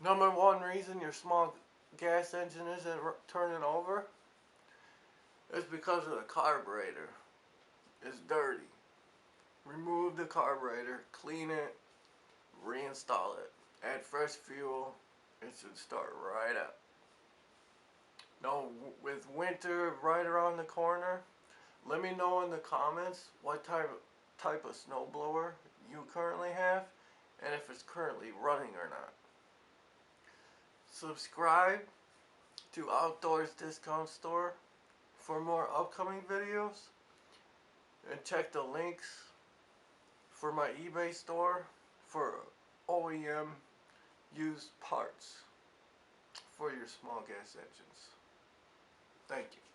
Number one reason your small gas engine isn't turning over is because of the carburetor. It's dirty. Remove the carburetor, clean it, reinstall it. Add fresh fuel, it should start right up. Now, with winter right around the corner, let me know in the comments what type of snowblower you currently have and if it's currently running or not. Subscribe to Outdoors Discount Store for more upcoming videos, and check the links for my eBay store for OEM used parts for your small gas engines. Thank you.